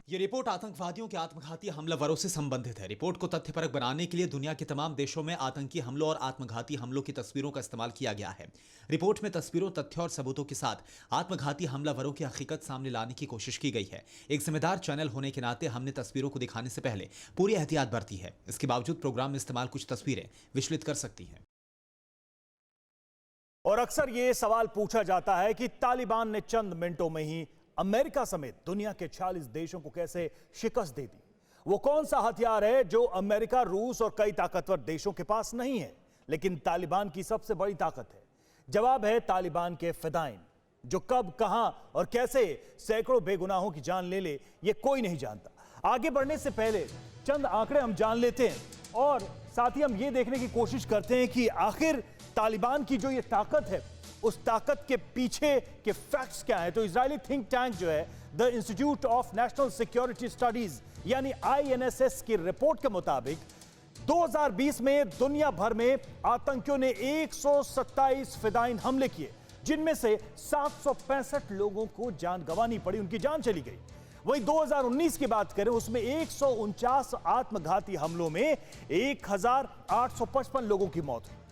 ये रिपोर्ट आतंकवादियों के आत्मघाती हमलावरों से संबंधित है। रिपोर्ट को तथ्यपरक बनाने के लिए दुनिया के तमाम देशों में आतंकी हमलों और आत्मघाती हमलों की तस्वीरों का इस्तेमाल किया गया है। रिपोर्ट में तस्वीरों, तथ्यों और सबूतों के साथ आत्मघाती हमलावरों की हकीकत सामने लाने की कोशिश की गई है। एक जिम्मेदार चैनल होने के नाते हमने तस्वीरों को दिखाने से पहले पूरी एहतियात बरती है। इसके बावजूद प्रोग्राम में इस्तेमाल कुछ तस्वीरें विचलित कर सकती हैं। और अक्सर ये सवाल पूछा जाता है कि तालिबान ने चंद मिनटों में ही अमेरिका समेत दुनिया के 46 देशों को कैसे शिकस्त दे दी। वो कौन सा हथियार है जो अमेरिका, रूस और कई ताकतवर देशों के पास नहीं है, लेकिन तालिबान की सबसे बड़ी ताकत है? जवाब है तालिबान के फिदाइन, जो कब, कहां और कैसे सैकड़ों बेगुनाहों की जान ले ले, ये कोई नहीं जानता। आगे बढ़ने से पहले चंद आंकड़े हम जान लेते हैं और साथ ही हम ये देखने की कोशिश करते हैं कि आखिर तालिबान की जो ये ताकत है, उस ताकत के पीछे के फैक्ट्स क्या है। तो इजरायली थिंक टैंक जो है the institute of national security studies यानी INSS की रिपोर्ट के मुताबिक 2020 में दुनिया भर में आतंकियों ने 127 फिदाइन हमले किए, जिनमें से 765 लोगों को जान गंवानी पड़ी, उनकी जान चली गई। वहीं 2019 की बात करें, उसमें 149 आत्मघाती हमलों में 1855 लोगों की मौत हुई।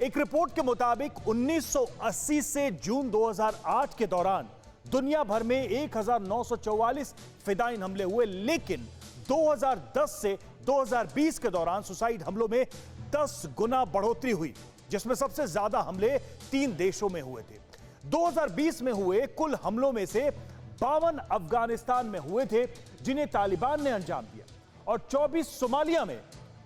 एक रिपोर्ट के मुताबिक 1980 से जून 2008 के दौरान दुनिया भर में 1944 फिदाइन हमले हुए, लेकिन 2010 से 2020 के दौरान सुसाइड हमलों में 10 गुना बढ़ोतरी हुई, जिसमें सबसे ज्यादा हमले 3 देशों में हुए थे। 2020 में हुए कुल हमलों में से 52 अफगानिस्तान में हुए थे, जिन्हें तालिबान ने अंजाम दिया, और 24 सोमालिया में,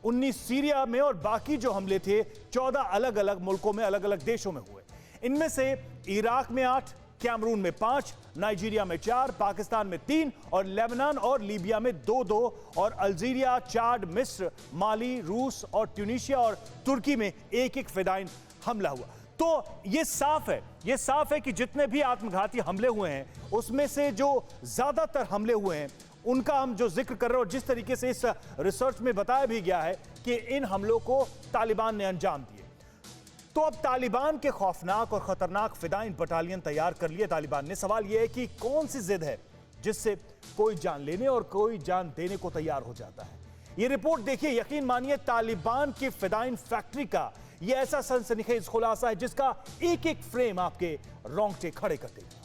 19 सीरिया में, और बाकी जो हमले थे 14 अलग अलग मुल्कों में, अलग अलग देशों में हुए। इनमें से इराक में 8, कैमरून में 5, नाइजीरिया में 4, पाकिस्तान में 3 और लेबनान और लीबिया में 2-2, और अल्जीरिया, चाड, मिस्र, माली, रूस और ट्यूनीशिया और तुर्की में 1-1 फिदाइन हमला हुआ। तो ये साफ है कि जितने भी आत्मघाती हमले हुए हैं, उसमें से जो ज्यादातर हमले हुए हैं उनका हम जो जिक्र कर रहे हैं, और जिस तरीके से इस रिसर्च में बताया भी गया है कि इन हमलों को तालिबान ने अंजाम दिए। तो अब तालिबान के खौफनाक और खतरनाक फिदाइन बटालियन तैयार कर लिए तालिबान ने। सवाल यह है कि कौन सी जिद है जिससे कोई जान लेने और कोई जान देने को तैयार हो जाता है। यह रिपोर्ट देखिए, यकीन मानिए, तालिबान की फिदाइन फैक्ट्री का यह ऐसा सनसनीखेज खुलासा है जिसका एक एक फ्रेम आपके रोंगटे खड़े कर देगा।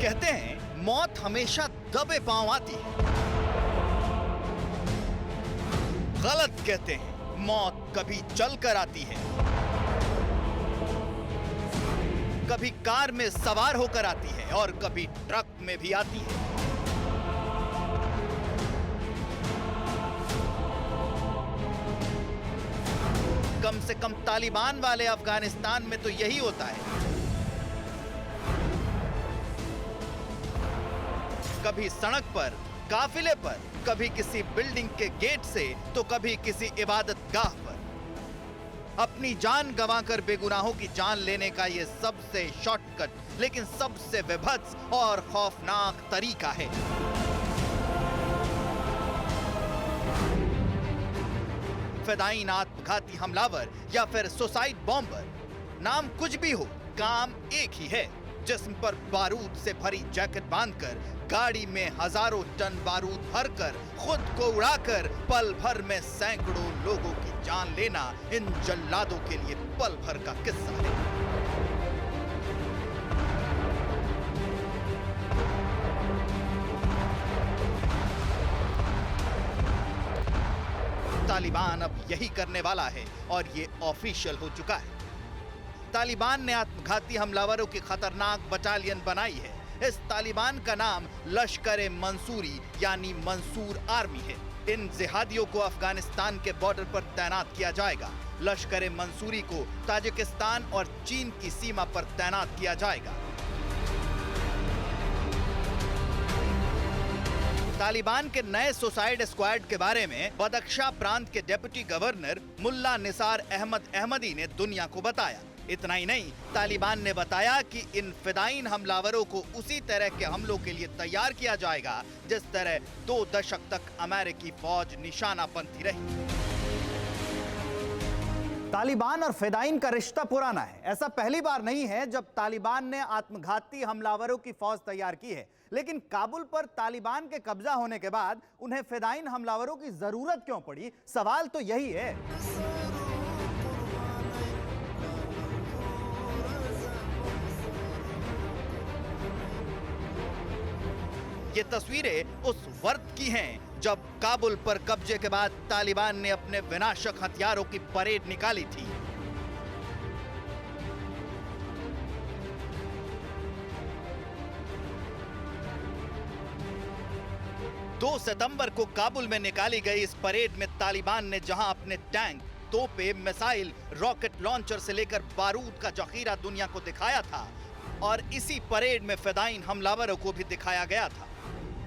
कहते हैं मौत हमेशा दबे पांव आती है। गलत कहते हैं, मौत कभी चलकर आती है, कभी कार में सवार होकर आती है और कभी ट्रक में भी आती है। कम से कम तालिबान वाले अफगानिस्तान में तो यही होता है। कभी सड़क पर, काफिले पर, कभी किसी बिल्डिंग के गेट से, तो कभी किसी इबादत गाह पर। अपनी जान गंवाकर बेगुनाहों की जान लेने का यह सबसे शॉर्टकट लेकिन सबसे विभत्स और खौफनाक तरीका है। फिदाइन आत्मघाती हमलावर या फिर सुसाइड बॉम्बर, नाम कुछ भी हो, काम एक ही है। जिस्म पर बारूद से भरी जैकेट बांधकर, गाड़ी में हजारों टन बारूद भरकर, खुद को उड़ाकर पल भर में सैकड़ों लोगों की जान लेना इन जल्लादों के लिए पल भर का किस्सा है। तालिबान अब यही करने वाला है और ये ऑफिशियल हो चुका है। तालिबान ने आत्मघाती हमलावरों की खतरनाक बटालियन बनाई है। इस तालिबान का नाम लश्कर मंसूरी यानी मंसूर आर्मी है। इन जिहादियों को अफगानिस्तान के बॉर्डर पर तैनात किया जाएगा। लश्कर मंसूरी को ताजिकिस्तान और चीन की सीमा पर तैनात किया जाएगा। तालिबान के नए सुसाइड स्क्वाड के बारे में बदख्शां प्रांत के डिप्टी गवर्नर मुल्ला निसार अहमद अहमदी ने दुनिया को बताया। इतना ही नहीं, तालिबान ने बताया कि इन फिदायीन हमलावरों को उसी तरह के हमलों के लिए तैयार किया जाएगा जिस तरह 2 दशक तक अमेरिकी फौज निशाना बनती रही। तालिबान और फिदायीन का रिश्ता पुराना है। ऐसा पहली बार नहीं है जब तालिबान ने आत्मघाती हमलावरों की फौज तैयार की है, लेकिन काबुल पर तालिबान के कब्जा होने के बाद उन्हें फिदायीन हमलावरों की जरूरत क्यों पड़ी, सवाल तो यही है। ये तस्वीरें उस वक्त की हैं जब काबुल पर कब्जे के बाद तालिबान ने अपने विनाशक हथियारों की परेड निकाली थी। दो सितंबर को काबुल में निकाली गई इस परेड में तालिबान ने जहां अपने टैंक, तोपे, मिसाइल, रॉकेट लॉन्चर से लेकर बारूद का जखीरा दुनिया को दिखाया था, और इसी परेड में फिदायीन हमलावरों को भी दिखाया गया था।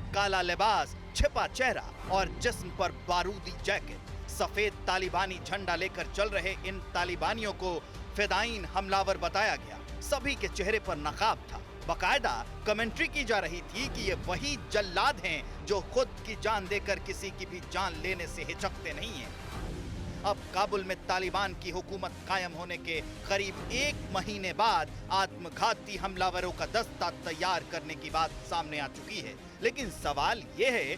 काला लिबास, छिपा चेहरा और जिस्म पर बारूदी जैकेट, सफेद तालिबानी झंडा लेकर चल रहे इन तालिबानियों को फिदायीन हमलावर बताया गया। सभी के चेहरे पर नकाब था। बाकायदा कमेंट्री की जा रही थी कि ये वही जल्लाद हैं जो खुद की जान देकर किसी की भी जान लेने से हिचकते नहीं हैं। अब काबुल में तालिबान की हुकूमत कायम होने के करीब 1 महीने बाद आत्मघाती हमलावरों का दस्ता तैयार करने की बात सामने आ चुकी है। लेकिन सवाल यह है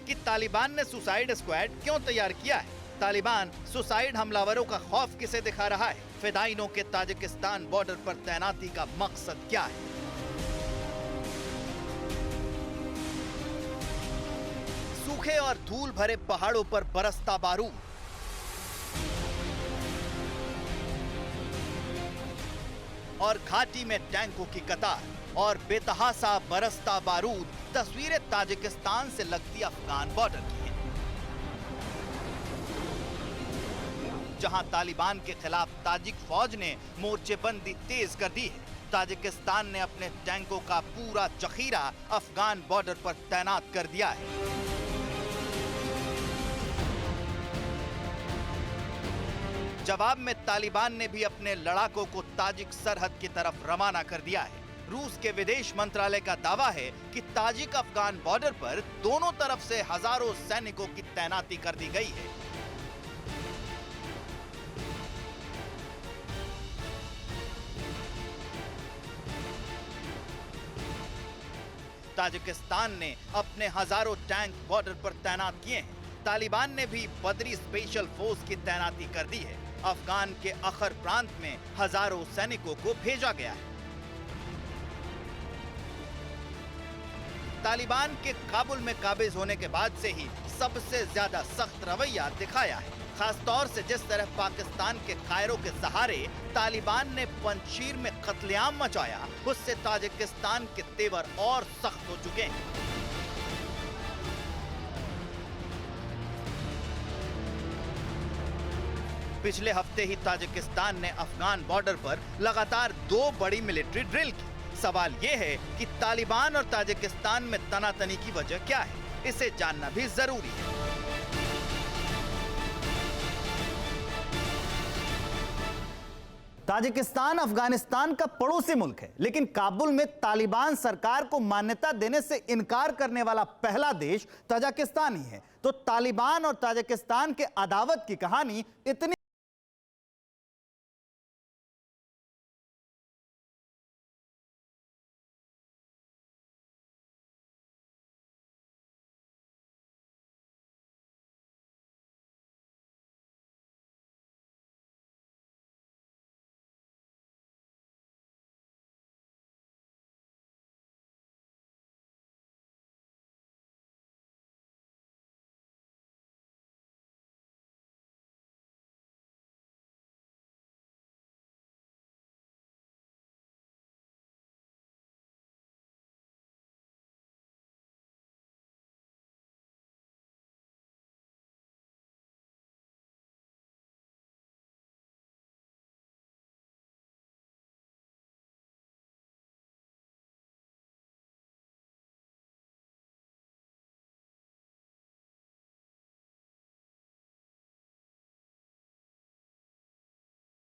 कि तालिबान ने सुसाइड स्क्वाड क्यों तैयार किया है? तालिबान सुसाइड हमलावरों का खौफ किसे दिखा रहा है? फिदायीनों के ताजिकिस्तान बॉर्डर पर तैनाती का मकसद क्या है? सूखे और धूल भरे पहाड़ों पर बरसता बारूद, और घाटी में टैंकों की कतार और बेतहासा बरसता बारूद तस्वीरें ताजिकिस्तान से लगती अफगान बॉर्डर की हैं, जहां तालिबान के खिलाफ ताजिक फौज ने मोर्चेबंदी तेज कर दी है। ताजिकिस्तान ने अपने टैंकों का पूरा जखीरा अफगान बॉर्डर पर तैनात कर दिया है। जवाब में तालिबान ने भी अपने लड़ाकों को ताजिक सरहद की तरफ रवाना कर दिया है। रूस के विदेश मंत्रालय का दावा है कि ताजिक अफगान बॉर्डर पर दोनों तरफ से हजारों सैनिकों की तैनाती कर दी गई है। ताजिकिस्तान ने अपने हजारों टैंक बॉर्डर पर तैनात किए हैं। तालिबान ने भी बदरी स्पेशल फोर्स की तैनाती कर दी है। अफगान के अखर प्रांत में हजारों सैनिकों को भेजा गया है। तालिबान के काबुल में काबिज होने के बाद से ही सबसे ज्यादा सख्त रवैया दिखाया है। खासतौर से जिस तरह पाकिस्तान के कायरो के सहारे तालिबान ने पंजशीर में कत्लेआम मचाया, उससे ताजिकिस्तान के तेवर और सख्त हो चुके हैं। पिछले हफ्ते ही ताजिकिस्तान ने अफगान बॉर्डर पर लगातार 2 बड़ी मिलिट्री ड्रिल की। सवाल यह है कि तालिबान और ताजिकिस्तान में तनातनी की वजह क्या है? इसे जानना भी जरूरी है। ताजिकिस्तान अफगानिस्तान का पड़ोसी मुल्क है, लेकिन काबुल में तालिबान सरकार को मान्यता देने से इनकार करने वाला पहला देश ताजिकिस्तान ही है। तो तालिबान और ताजिकिस्तान के अदावत की कहानी इतनी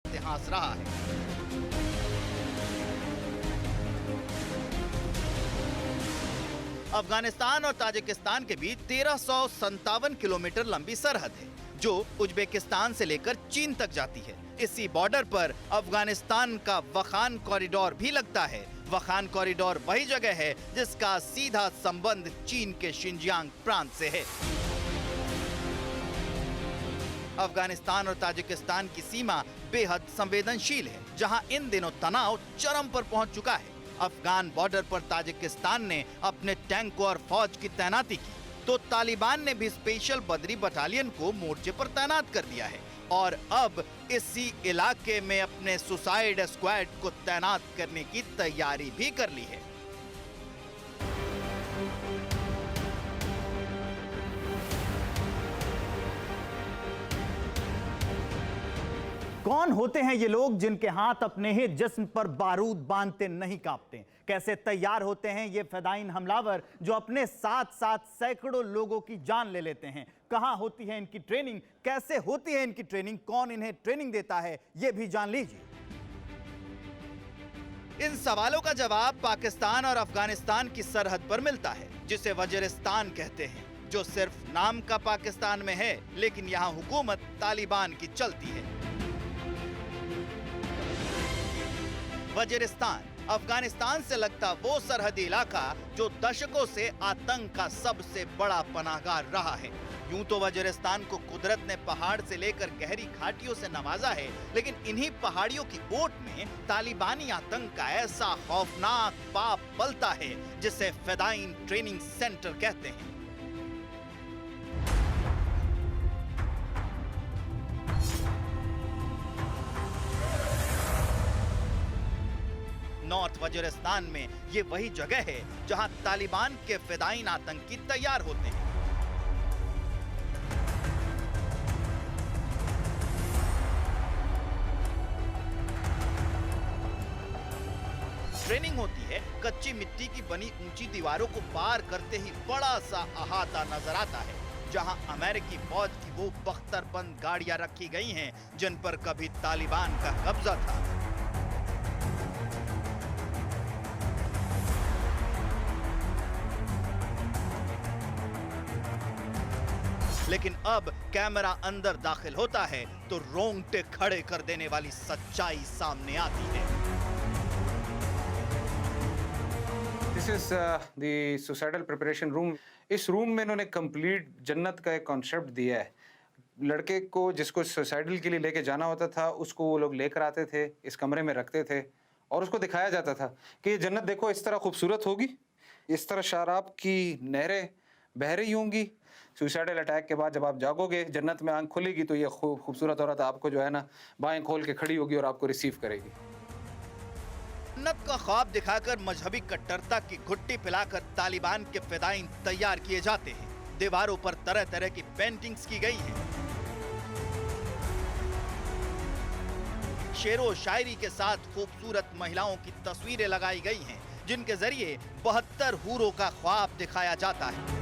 इतिहास रहा है। अफगानिस्तान और ताजिकिस्तान के बीच 1357 किलोमीटर लंबी सरहद है जो उज्बेकिस्तान से लेकर चीन तक जाती है। इसी बॉर्डर पर अफगानिस्तान का वखान कॉरिडोर भी लगता है। वखान कॉरिडोर वही जगह है जिसका सीधा संबंध चीन के शिनजियांग प्रांत से है। अफगानिस्तान और ताजिकिस्तान की सीमा बेहद संवेदनशील है, जहां इन दिनों तनाव चरम पर पहुंच चुका है। अफगान बॉर्डर पर ताजिकिस्तान ने अपने टैंकों और फौज की तैनाती की, तो तालिबान ने भी स्पेशल बदरी बटालियन को मोर्चे पर तैनात कर दिया है और अब इसी इलाके में अपने सुसाइड स्क्वाड को तैनात करने की तैयारी भी कर ली है। कौन होते हैं ये लोग जिनके हाथ अपने ही जिस्म पर बारूद बांधते नहीं कांपते? कैसे तैयार होते हैं ये फिदाइन हमलावर जो अपने साथ साथ सैकड़ों लोगों की जान ले लेते हैं? कहां होती है इनकी ट्रेनिंग? कैसे होती है इनकी ट्रेनिंग? कौन इन्हें ट्रेनिंग देता है? ये भी जान लीजिए। इन सवालों का जवाब पाकिस्तान और अफगानिस्तान की सरहद पर मिलता है, जिसे वजीरिस्तान कहते हैं, जो सिर्फ नाम का पाकिस्तान में है, लेकिन यहाँ हुकूमत तालिबान की चलती है। वजीरिस्तान अफगानिस्तान से लगता वो सरहदी इलाका जो दशकों से आतंक का सबसे बड़ा पनाहगार रहा है। यूं तो वजीरिस्तान को कुदरत ने पहाड़ से लेकर गहरी घाटियों से नवाजा है, लेकिन इन्हीं पहाड़ियों की ओट में तालिबानी आतंक का ऐसा खौफनाक पाप पलता है जिसे फिदाइन ट्रेनिंग सेंटर कहते हैं। नॉर्थ वजीरिस्तान में ये वही जगह है जहां तालिबान के फिदाइन आतंकी तैयार होते हैं। ट्रेनिंग होती है, कच्ची मिट्टी की बनी ऊंची दीवारों को पार करते ही बड़ा सा अहाता नजर आता है, जहां अमेरिकी फौज की वो बख्तरबंद गाड़ियां रखी गई हैं जिन पर कभी तालिबान का कब्जा था। लेकिन अब कैमरा अंदर दाखिल होता है तो रोंगटे खड़े कर देने वाली सच्चाई सामने आती है। This is the suicidal preparation room. इस रूम में इन्होंने कंप्लीट जन्नत का एक कॉन्सेप्ट दिया है। लड़के को जिसको सुसाइडल के लिए लेके जाना होता था, उसको वो लोग लेकर आते थे, इस कमरे में रखते थे और उसको दिखाया जाता था कि ये जन्नत देखो इस तरह खूबसूरत होगी, इस तरह शराब की नहरें बह रही होंगी। सुसाइडल अटैक के बाद जब आप जागोगे, जन्नत में आंख खुलेगी तो ये खूबसूरत औरत आपको जो है ना बाएं खोल के खड़ी होगी और आपको रिसीव करेगी। जन्नत का ख्वाब दिखाकर मजहबी कट्टरता की घुट्टी पिलाकर तालिबान के फिदाइन तैयार किए जाते हैं। दीवारों पर तरह तरह की पेंटिंग्स की गई हैं। शेरो शायरी के साथ खूबसूरत महिलाओं की तस्वीरें लगाई गई हैं, जिनके जरिए 72 हूरों का ख्वाब दिखाया जाता है,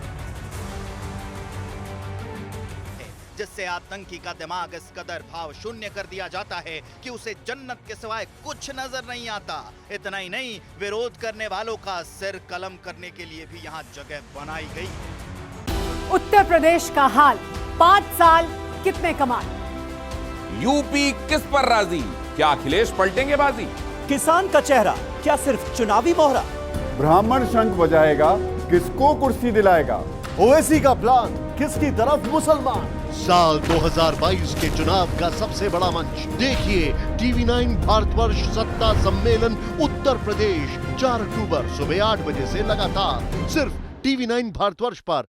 जिससे आतंकी का दिमाग इस कदर भाव शून्य कर दिया जाता है कि उसे जन्नत के सिवाय कुछ नजर नहीं आता। इतना ही नहीं, विरोध करने वालों का सिर कलम करने के लिए भी यहाँ जगह बनाई गई। उत्तर प्रदेश का हाल, 5 साल कितने कमाल। यूपी किस पर राजी, क्या अखिलेश पलटेंगे बाजी। किसान का चेहरा क्या सिर्फ चुनावी मोहरा। ब्राह्मण शंख बजाएगा, किसको कुर्सी दिलाएगा। ओवैसी का प्लान, किसकी तरफ मुसलमान। साल 2022 के चुनाव का सबसे बड़ा मंच देखिए TV9 भारतवर्ष सत्ता सम्मेलन उत्तर प्रदेश 4 अक्टूबर सुबह 8 बजे से लगातार सिर्फ TV9 भारतवर्ष पर।